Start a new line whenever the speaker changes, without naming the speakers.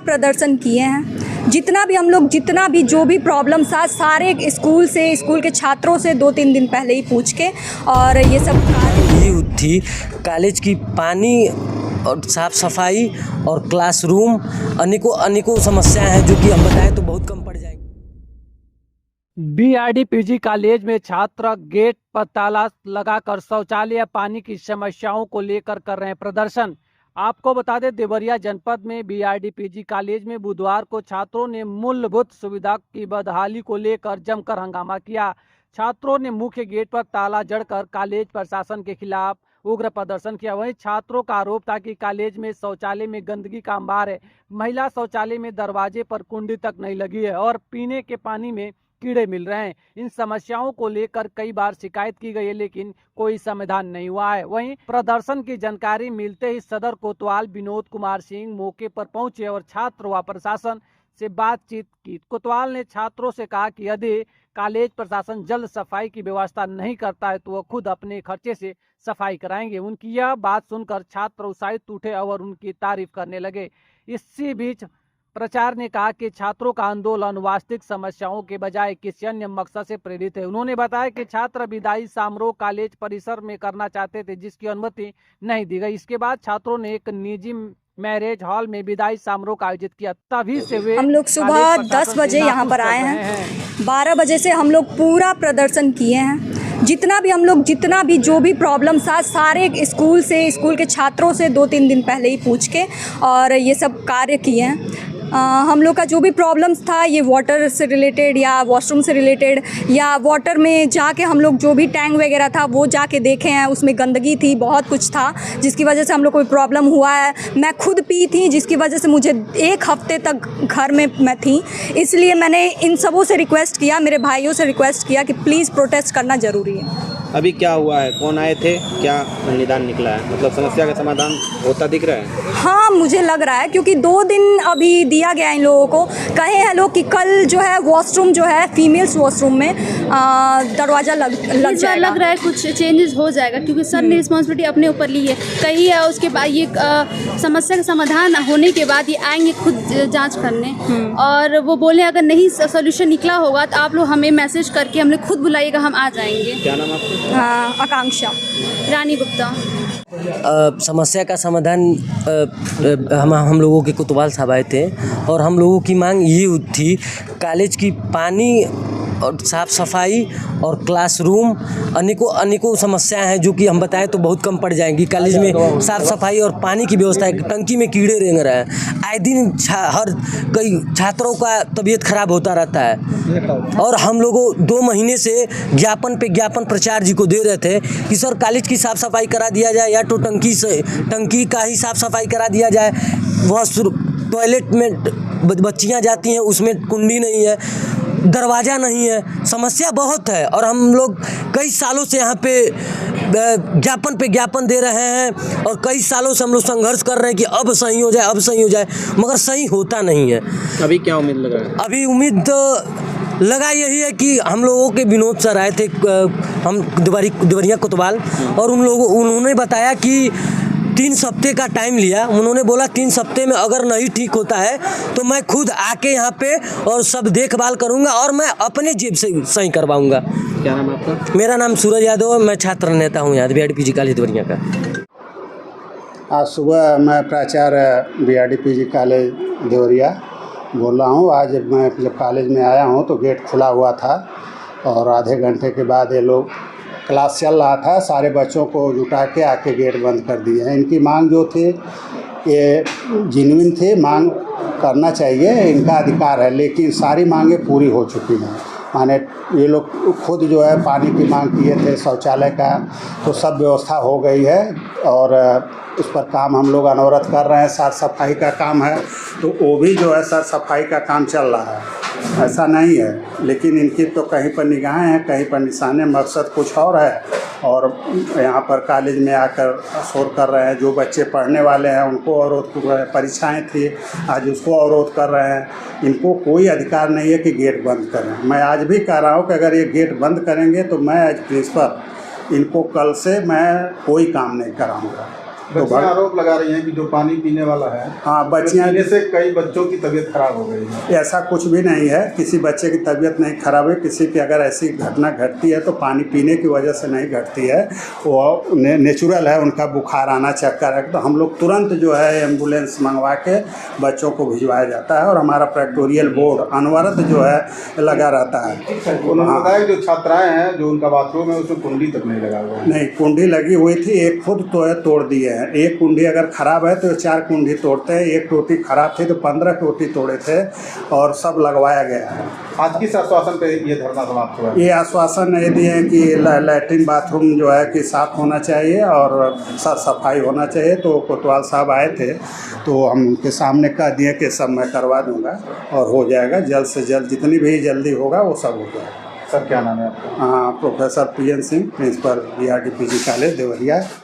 प्रदर्शन किए हैं। जितना भी जो भी प्रॉब्लम था सारे स्कूल के छात्रों से 2-3 दिन पहले ही पूछ के और ये सब
यही थी कॉलेज की पानी और साफ़ सफाई और क्लासरूम अनेकों समस्याएं हैं जो कि हम बताएं तो बहुत कम पड़ जाएंगी।
बीआरडी-पीजी कॉलेज में छात्र गेट पर ताला लगाकर शौचालय या पानी की समस्याओं को लेकर कर रहे हैं प्रदर्शन। आपको बता दें देवरिया जनपद में बीआरडी-पीजी कॉलेज में बुधवार को छात्रों ने मूलभूत सुविधा की बदहाली को लेकर जमकर हंगामा किया। छात्रों ने मुख्य गेट पर ताला जड़कर कॉलेज प्रशासन के खिलाफ उग्र प्रदर्शन किया। वहीं छात्रों का आरोप था कि कॉलेज में शौचालय में गंदगी का अंबार है, महिला शौचालय में दरवाजे पर कुंडी तक नहीं लगी है और पीने के पानी में कीड़े मिल रहे हैं। इन समस्याओं को लेकर कई बार शिकायत की गई है लेकिन कोई समाधान नहीं हुआ है। वहीं प्रदर्शन की जानकारी मिलते ही सदर कोतवाल विनोद कुमार सिंह मौके पर पहुंचे और छात्र व प्रशासन से बातचीत की। कोतवाल ने छात्रों से कहा कि यदि कॉलेज प्रशासन जल्द सफाई की व्यवस्था नहीं करता है तो वह खुद अपने खर्चे से सफाई कराएंगे। उनकी यह बात सुनकर छात्र उत्साहित उठे और उनकी तारीफ करने लगे। इसी बीच प्रचार ने कहा कि छात्रों का आंदोलन वास्तविक समस्याओं के बजाय किसी अन्य मकसद से प्रेरित है। उन्होंने बताया कि छात्र विदाई समारोह कॉलेज परिसर में करना चाहते थे जिसकी अनुमति नहीं दी गई। इसके बाद छात्रों ने एक निजी मैरिज हॉल में विदाई समारोह का आयोजित किया। तभी से वे
हम लोग सुबह 10 बजे यहाँ पर आए हैं। 12 बजे से हम लोग पूरा प्रदर्शन किए हैं। जितना भी जो भी प्रॉब्लम था सारे स्कूल के छात्रों से 2-3 दिन पहले ही पूछ के और ये सब कार्य किए हैं। हम लोग का जो भी प्रॉब्लम्स था ये वाटर से रिलेटेड या वॉशरूम से रिलेटेड या वाटर में जाके हम लोग जो भी टैंक वगैरह था वो जाके देखे हैं, उसमें गंदगी थी, बहुत कुछ था जिसकी वजह से हम लोग को प्रॉब्लम हुआ है। मैं खुद पी थी जिसकी वजह से मुझे 1 हफ्ते तक घर में मैं थी, इसलिए मैंने इन सबों से रिक्वेस्ट किया, मेरे भाइयों से रिक्वेस्ट किया कि प्लीज़ प्रोटेस्ट करना ज़रूरी है।
अभी क्या हुआ है, कौन आए थे, क्या निदान निकला है, मतलब समस्या का समाधान होता दिख रहा है?
हाँ मुझे लग रहा है क्योंकि 2 दिन अभी दिया गया इन लोगों को। कहे हैं लोग कि कल जो है वॉशरूम जो है फीमेल्स वॉशरूम में दरवाज़ा लग जाएगा।
लग रहा है कुछ चेंजेस हो जाएगा क्योंकि सर ने रिस्पॉन्सिबिलिटी अपने ऊपर ली है। कहीं उसके बाद ये समस्या का समाधान होने के बाद ये आएंगे खुद जाँच करने और वो बोले अगर नहीं सोल्यूशन निकला होगा तो आप लोग हमें मैसेज करके हमने खुद बुलाइएगा, हम आ जाएंगे।
क्या नाम आपका?
आकांक्षा
रानी गुप्ता।
समस्या का समाधान हम लोगों के कोतवाल साहब आए थे और हम लोगों की मांग ये थी कॉलेज की पानी और साफ़ सफाई और क्लासरूम अनेकों समस्याएं हैं जो कि हम बताएं तो बहुत कम पड़ जाएंगी। कॉलेज में साफ़ सफाई और पानी की व्यवस्था है, टंकी में कीड़े रेंग रहे हैं, आए दिन कई छात्रों का तबीयत खराब होता रहता है और हम लोगों 2 महीने से ज्ञापन पे ज्ञापन प्रचार जी को दे रहे थे कि सर कॉलेज की साफ़ सफाई करा दिया जाए या तो टंकी का ही साफ़ सफाई करा दिया जाए। टॉयलेट में बच्चियाँ जाती हैं उसमें कुंडी नहीं है, दरवाज़ा नहीं है, समस्या बहुत है और हम लोग कई सालों से यहाँ पे ज्ञापन पे ज्ञापन दे रहे हैं और कई सालों से हम लोग संघर्ष कर रहे हैं कि अब सही हो जाए, मगर सही होता नहीं है।
अभी क्या उम्मीद लग रहा है?
अभी उम्मीद लगा यही है कि हम लोगों के विनोद सर आए थे, हम देवरिया कोतवाल, और उन्होंने बताया कि 3 हफ्ते का टाइम लिया। उन्होंने बोला 3 हफ्ते में अगर नहीं ठीक होता है तो मैं खुद आके यहाँ पे और सब देखभाल करूँगा और मैं अपने जेब से सही करवाऊँगा।
क्या नाम आपका?
मेरा नाम सूरज यादव, मैं छात्र नेता हूँ यहाँ बीआरडी-पीजी कॉलेज देवरिया का।
आज सुबह मैं प्राचार्य बीआरडी-पीजी कॉलेज देवरिया बोल रहा हूँ। आज मैं जब कॉलेज में आया हूँ तो गेट खुला हुआ था और आधे घंटे के बाद ये लोग क्लास चल रहा था, सारे बच्चों को जुटा के आके गेट बंद कर दिए हैं। इनकी मांग जो थी ये जेन्युइन थी, मांग करना चाहिए, इनका अधिकार है, लेकिन सारी मांगें पूरी हो चुकी हैं। माने ये लोग खुद जो है पानी की मांग किए थे, शौचालय का, तो सब व्यवस्था हो गई है और उस पर काम हम लोग अनवरत कर रहे हैं। साफ सफाई का काम है तो वो भी जो है साफ सफाई का काम चल रहा है, ऐसा नहीं है, लेकिन इनकी तो कहीं पर निगाहें हैं, कहीं पर निशाने, मकसद कुछ और है और यहाँ पर कॉलेज में आकर शोर कर रहे हैं। जो बच्चे पढ़ने वाले हैं उनको अवरोध कर रहे हैं, परीक्षाएँ थी आज उसको अवरोध कर रहे हैं। इनको कोई अधिकार नहीं है कि गेट बंद करें। मैं आज भी कह रहा हूँ कि अगर ये गेट बंद करेंगे तो मैं एज प्रिंसिपल इनको कल से मैं कोई काम नहीं कराऊँगा। तो
बच्चियां आरोप लगा रही हैं कि जो पानी पीने वाला है,
हाँ, बच्चियां
पीने से कई बच्चों की तबीयत खराब हो गई है।
ऐसा कुछ भी नहीं है, किसी बच्चे की तबीयत नहीं खराब है। किसी की अगर ऐसी घटना घटती है तो पानी पीने की वजह से नहीं घटती है, वो नेचुरल है। उनका बुखार आना, चक्कर है तो हम लोग तुरंत जो है एम्बुलेंस मंगवा के बच्चों को भिजवाया जाता है। और हमारा प्रेक्टोरियल बोर्ड अनवरत जो है लगा रहता है।
उन्होंने बताया कि जो छात्राएं हैं, जो उनका बाथरूम है उसमें कुंडी तक नहीं लगा हुआ है।
नहीं, कुंडी लगी हुई थी, एक खुद तो है तोड़ दिए हैं। एक कुंडी अगर ख़राब है तो 4 कुंडी तोड़ते हैं। एक टोटी ख़राब थी तो 15 टोटी तोड़े थे और सब लगवाया गया है।
आज किस आश्वासन पे ये धरना समाप्त हुआ है?
ये आश्वासन ये दिए हैं कि लैट्रिन बाथरूम जो है कि साफ़ होना चाहिए और साफ सफाई होना चाहिए। तो कोतवाल साहब आए थे तो हम उनके सामने कह दिए कि सब मैं करवा दूंगा और हो जाएगा जल्द से जल्द, जितनी भी जल्दी होगा वो सब हो जाएगा।
सर क्या नाम है आपका?
हाँ, professor PN Singh, principal BRD PG college Deoria.